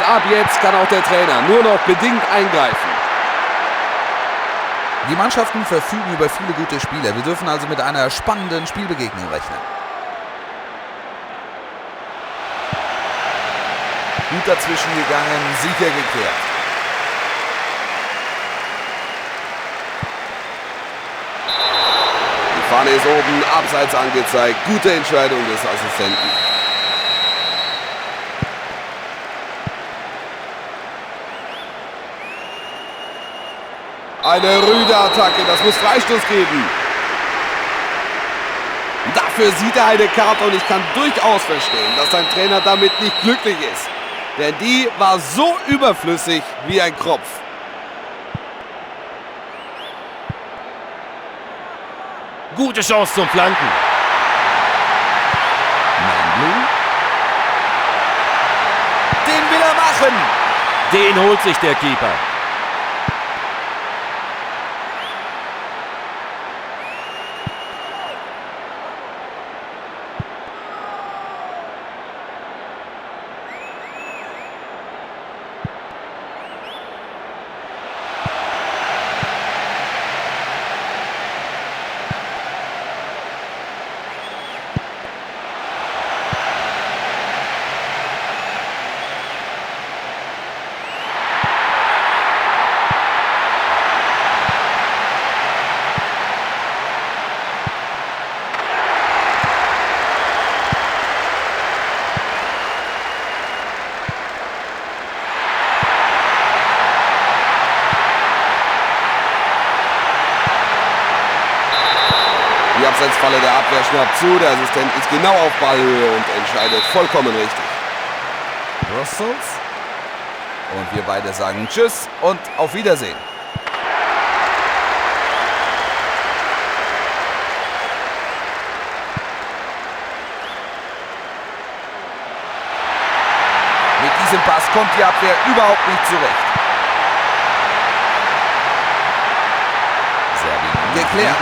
ab jetzt kann auch der Trainer nur noch bedingt eingreifen. Die Mannschaften verfügen über viele gute Spieler. Wir dürfen also mit einer spannenden Spielbegegnung rechnen. Gut dazwischen gegangen, sicher geklärt. Die Fahne ist oben, abseits angezeigt. Gute Entscheidung des Assistenten. Eine rüde Attacke, das muss Freistoß geben. Dafür sieht er eine Karte und ich kann durchaus verstehen, dass sein Trainer damit nicht glücklich ist. Denn die war so überflüssig wie ein Kropf. Gute Chance zum Flanken. Den will er machen. Den holt sich der Keeper. Die Abseitsfalle der Abwehr schnappt zu. Der Assistent ist genau auf Ballhöhe und entscheidet vollkommen richtig. Brussels. Und wir beide sagen Tschüss und auf Wiedersehen. Mit diesem Pass kommt die Abwehr überhaupt nicht zurecht. Serbien geklärt.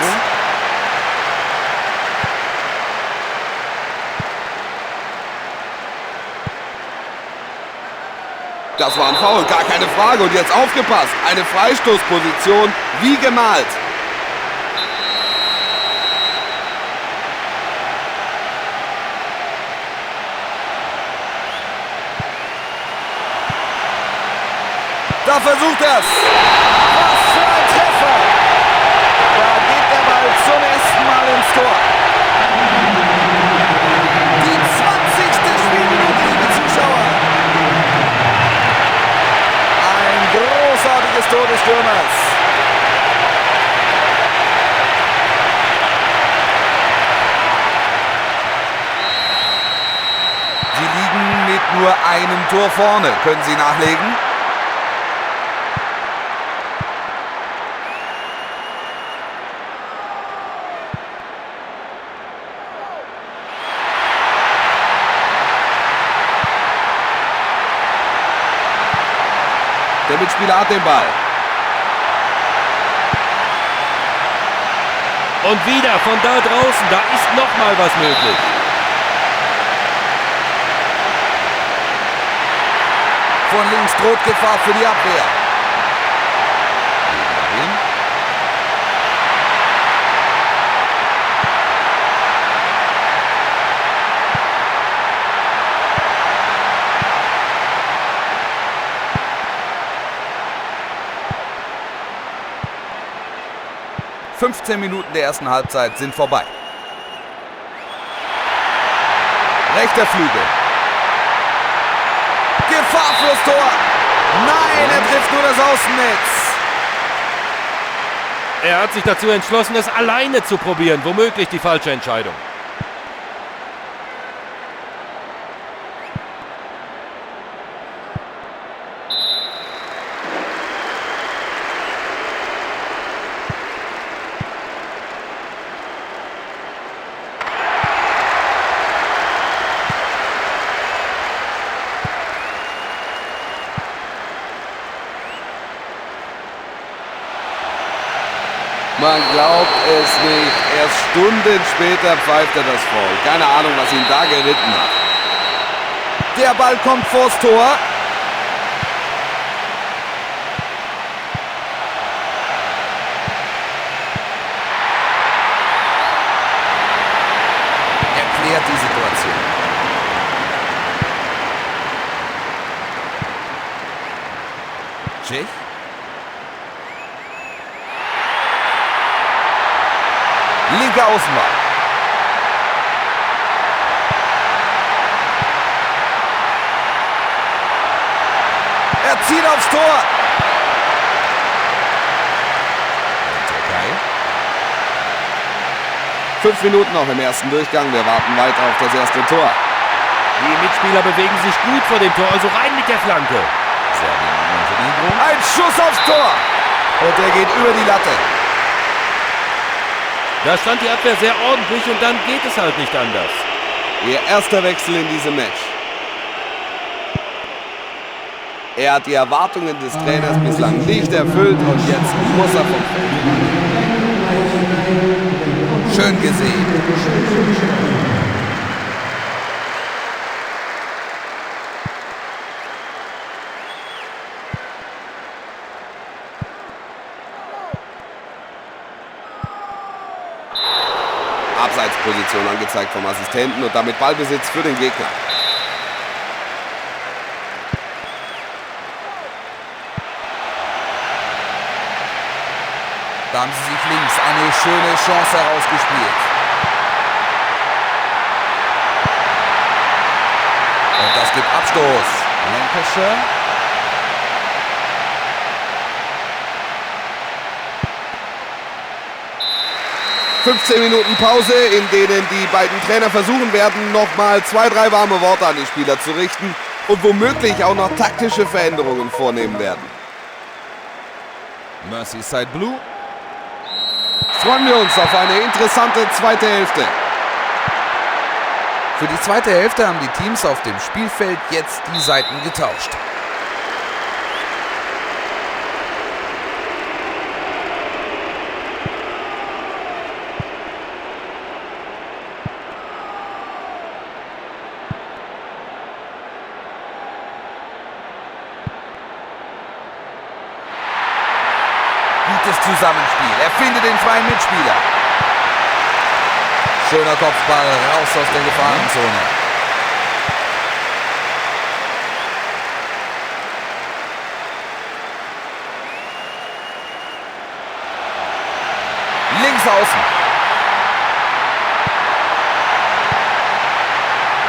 Das war ein Foul, gar keine Frage. Und jetzt aufgepasst, eine Freistoßposition wie gemalt. Da versucht er es. Was für ein Treffer! Da geht der Ball zum ersten Mal ins Tor. Die 20. Spielminute, liebe Zuschauer. Ein großartiges Tor des Stürmers. Sie liegen mit nur einem Tor vorne. Können Sie nachlegen? Der Mitspieler hat den Ball. Und wieder von da draußen, da ist noch mal was möglich. Von links droht Gefahr für die Abwehr. – 15 Minuten der ersten Halbzeit sind vorbei. Rechter Flügel. Gefahr fürs Tor. Nein, er trifft nur das Außennetz. Er hat sich dazu entschlossen, es alleine zu probieren. Womöglich die falsche Entscheidung. Man glaubt es nicht. Erst Stunden später pfeift er das Foul. Keine Ahnung, was ihn da geritten hat. Der Ball kommt vors Tor. Linke Außenbahn. Er zieht aufs Tor. Türkei. 5 Minuten noch im ersten Durchgang. Wir warten weiter auf das erste Tor. Die Mitspieler bewegen sich gut vor dem Tor, also rein mit der Flanke. Serbien-Montenegro. Ein Schuss aufs Tor. Und der geht über die Latte. Da stand die Abwehr sehr ordentlich und dann geht es halt nicht anders. Ihr erster Wechsel in diesem Match. Er hat die Erwartungen des Trainers bislang nicht erfüllt und jetzt muss er vom Feld. Schön gesehen. Abseitsposition angezeigt vom Assistenten und damit Ballbesitz für den Gegner. Da haben sie sich links eine schöne Chance herausgespielt. Und das gibt Abstoß. Lancashire. ...15 Minuten Pause, in denen die beiden Trainer versuchen werden, nochmal 2-3 warme Worte an die Spieler zu richten und womöglich auch noch taktische Veränderungen vornehmen werden. Merseyside Blue. Freuen wir uns auf eine interessante zweite Hälfte. Für die zweite Hälfte haben die Teams auf dem Spielfeld jetzt die Seiten getauscht. Gutes Zusammenspiel. Er findet den freien Mitspieler. Schöner Kopfball raus aus der Gefahrenzone. Links außen.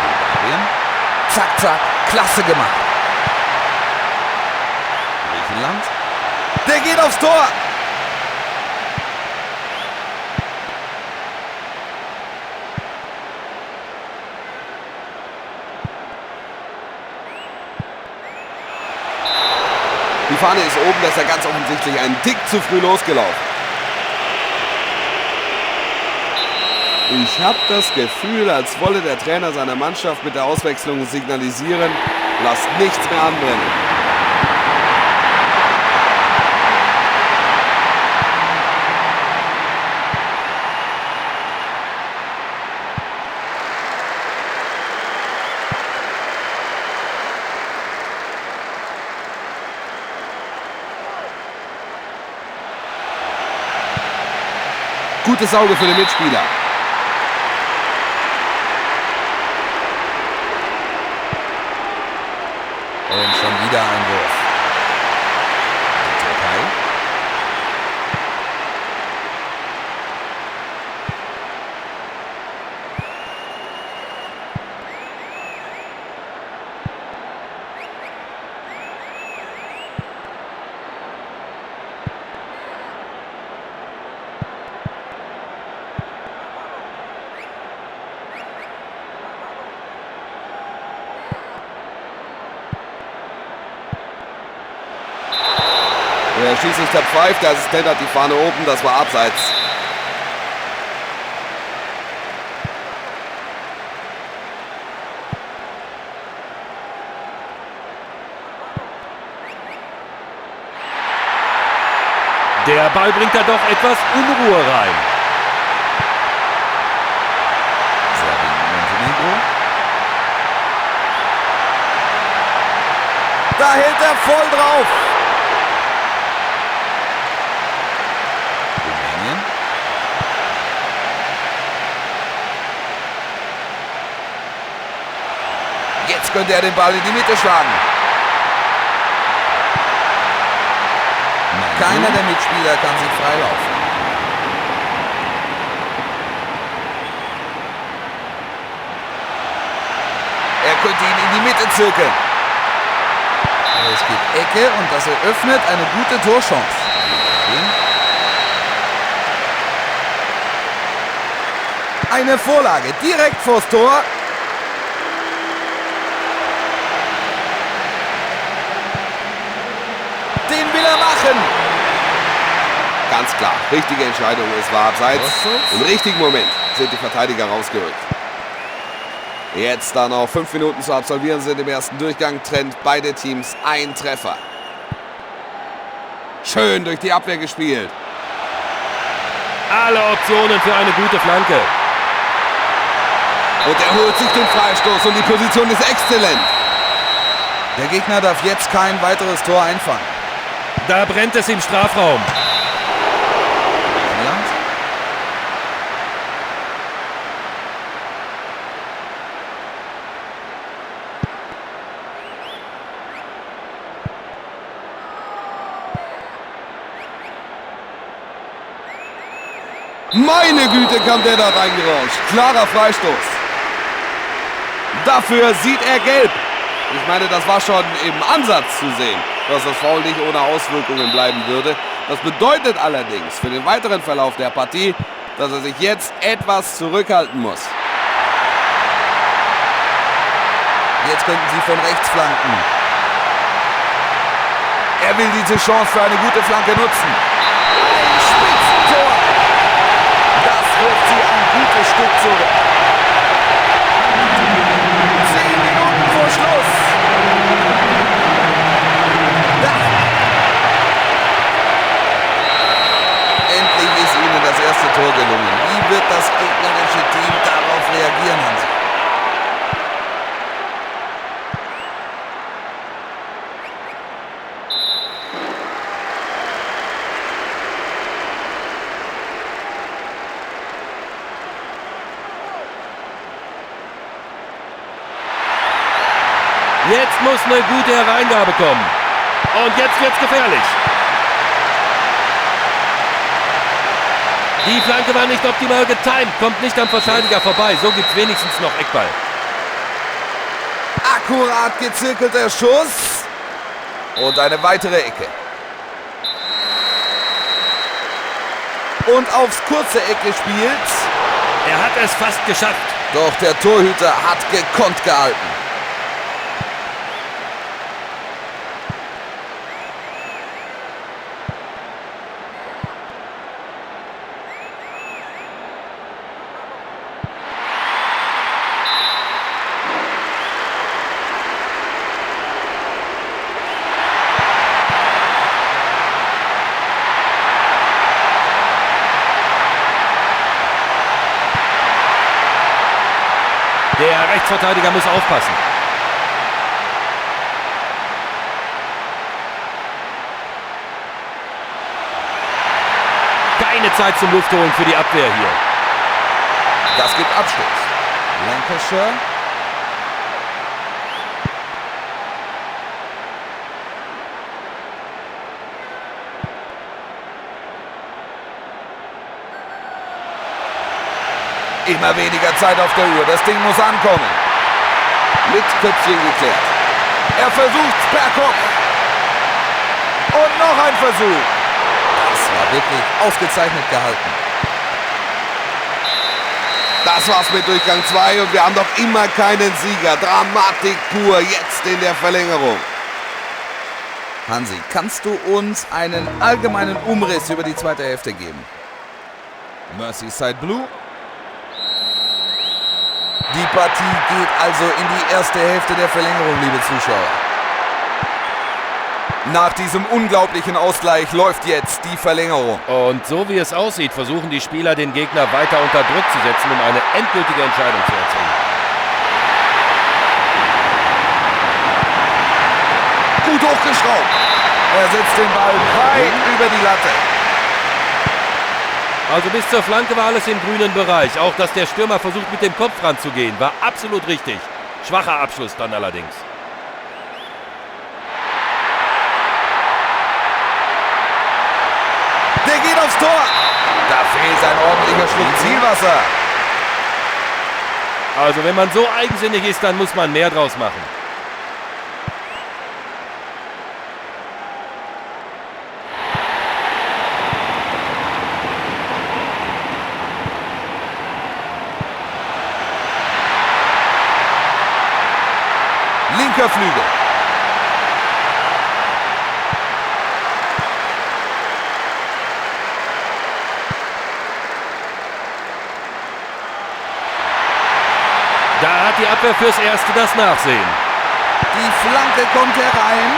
Bulgarien. Zack, zack. Klasse gemacht. Griechenland. Der geht aufs Tor. Die Fahne ist oben, das ist ja ganz offensichtlich einen Tick zu früh losgelaufen. Ich habe das Gefühl, als wolle der Trainer seiner Mannschaft mit der Auswechslung signalisieren, lasst nichts mehr anbrennen. Gutes Auge für den Mitspieler. Und schon wieder ein Wurf. Die Türkei. Der Schiedsrichter pfeift, der Assistent hat die Fahne oben, das war abseits. Der Ball bringt da doch etwas Unruhe rein. Serbien-Montenegro. Da hält er voll drauf. Rumänien. Jetzt könnte er den Ball in die Mitte schlagen. Keiner der Mitspieler kann sich freilaufen. könnte ihn in die Mitte zirkeln. Es gibt Ecke und das eröffnet eine gute Torchance. Eine Vorlage direkt vors Tor. Den will er machen. Ganz klar, richtige Entscheidung. Es war abseits. Im richtigen Moment sind die Verteidiger rausgerückt. Jetzt da noch 5 Minuten zu absolvieren sind im ersten Durchgang. Trennt beide Teams ein Treffer. Schön durch die Abwehr gespielt. Alle Optionen für eine gute Flanke. Und er holt sich den Freistoß und die Position ist exzellent. Der Gegner darf jetzt kein weiteres Tor einfangen. Da brennt es im Strafraum. Meine Güte, kam der da reingerauscht. Klarer Freistoß. Dafür sieht er gelb. Ich meine, das war schon im Ansatz zu sehen, dass das Foul nicht ohne Auswirkungen bleiben würde. Das bedeutet allerdings für den weiteren Verlauf der Partie, dass er sich jetzt etwas zurückhalten muss. Jetzt könnten sie von rechts flanken. Er will diese Chance für eine gute Flanke nutzen. Ein Spitzentor. Das wirft sie ein gutes Stück zurück. 10 Minuten vor Schluss. Endlich ist ihnen das erste Tor gelungen. Wie wird das gegnerische Team darauf reagieren, Hansi? Jetzt muss eine gute Hereingabe kommen. Und jetzt wird's gefährlich. Die Flanke war nicht optimal getimt, kommt nicht am Verteidiger vorbei. So gibt's wenigstens noch Eckball. Akkurat gezirkelter Schuss. Und eine weitere Ecke. Und aufs kurze Eck gespielt. Er hat es fast geschafft. Doch der Torhüter hat gekonnt gehalten. Der Rechtsverteidiger muss aufpassen. Keine Zeit zum Luftholen für die Abwehr hier. Das gibt Abschluss. Lancashire. Immer weniger Zeit auf der Uhr. Das Ding muss ankommen. Mit Köpfchen geklärt. Er versucht's per Kopf. Und noch ein Versuch. Das war wirklich ausgezeichnet gehalten. Das war's mit Durchgang 2 und wir haben doch immer keinen Sieger. Dramatik pur, jetzt in der Verlängerung. Hansi, kannst du uns einen allgemeinen Umriss über die zweite Hälfte geben? Merseyside Blue. Die Partie geht also in die erste Hälfte der Verlängerung, liebe Zuschauer. Nach diesem unglaublichen Ausgleich läuft jetzt die Verlängerung. Und so wie es aussieht, versuchen die Spieler, den Gegner weiter unter Druck zu setzen, um eine endgültige Entscheidung zu erzielen. Gut hochgeschraubt. Er setzt den Ball weit über die Latte. Also bis zur Flanke war alles im grünen Bereich. Auch dass der Stürmer versucht, mit dem Kopf ranzugehen, war absolut richtig. Schwacher Abschluss dann allerdings. Der geht aufs Tor. Da fehlt ein ordentlicher Schluck Zielwasser. Also wenn man so eigensinnig ist, dann muss man mehr draus machen. Linker Flügel. Da hat die Abwehr fürs Erste das Nachsehen. Die Flanke kommt herein.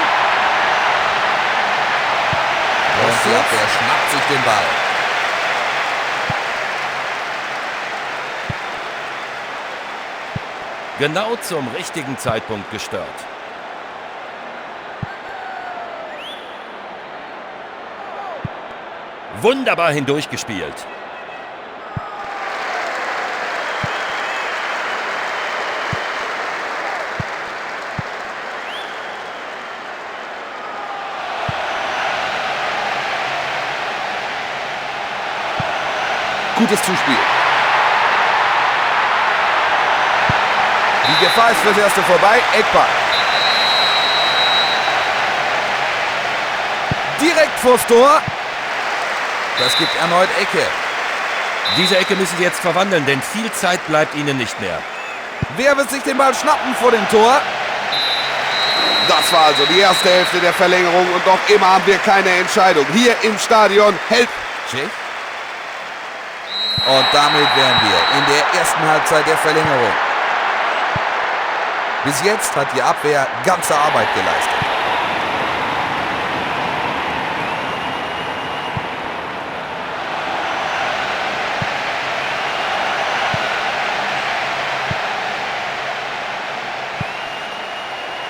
Und die Abwehr schnappt sich den Ball. Genau zum richtigen Zeitpunkt gestört. Wunderbar hindurchgespielt. Gutes Zuspiel. Die Gefahr ist fürs Erste vorbei. Eckball. Direkt vors Tor. Das gibt erneut Ecke. Diese Ecke müssen sie jetzt verwandeln, denn viel Zeit bleibt ihnen nicht mehr. Wer wird sich den Ball schnappen vor dem Tor? Das war also die erste Hälfte der Verlängerung und noch immer haben wir keine Entscheidung. Hier im Stadion hält... Schick. Und damit wären wir in der ersten Halbzeit der Verlängerung. Bis jetzt hat die Abwehr ganze Arbeit geleistet.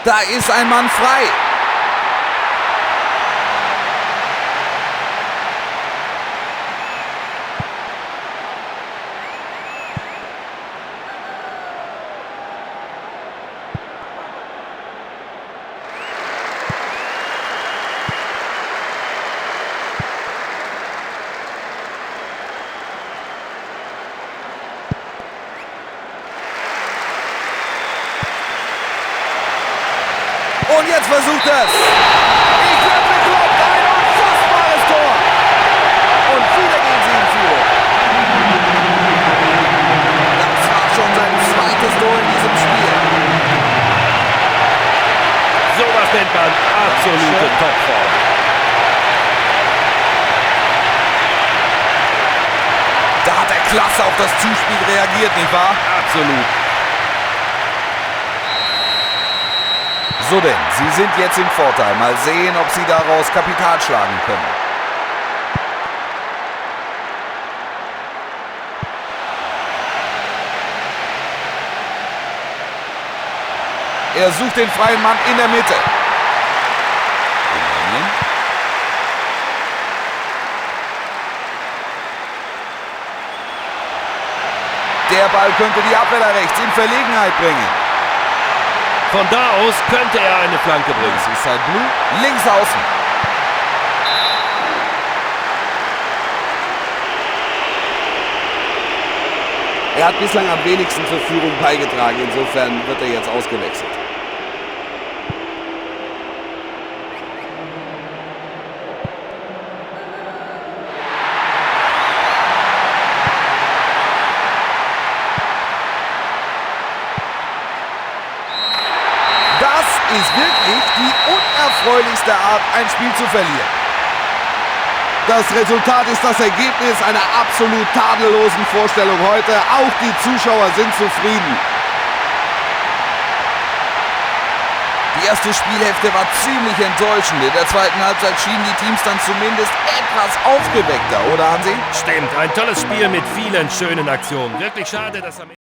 Da ist ein Mann frei. Und jetzt versucht es. Ich glaube, bekloppt, ein unfassbares Tor. Und wieder gehen sie in Führung. Das war schon sein zweites Tor in diesem Spiel. Sowas nennt man absolute Topform. Da hat er klasse auf das Zuspiel reagiert, nicht wahr? Absolut. So denn, sie sind jetzt im Vorteil. Mal sehen, ob sie daraus Kapital schlagen können. Er sucht den freien Mann in der Mitte. Der Ball könnte die Abwehr da rechts in Verlegenheit bringen. Von da aus könnte er eine Flanke bringen. Seaside Blue, links außen. Er hat bislang am wenigsten zur Führung beigetragen. Insofern wird er jetzt ausgewechselt. Ist wirklich die unerfreulichste Art, ein Spiel zu verlieren. Das Resultat ist das Ergebnis einer absolut tadellosen Vorstellung heute. Auch die Zuschauer sind zufrieden. Die erste Spielhälfte war ziemlich enttäuschend. In der zweiten Halbzeit schienen die Teams dann zumindest etwas aufgeweckter, oder Hansi? Stimmt, ein tolles Spiel mit vielen schönen Aktionen. Wirklich schade, dass am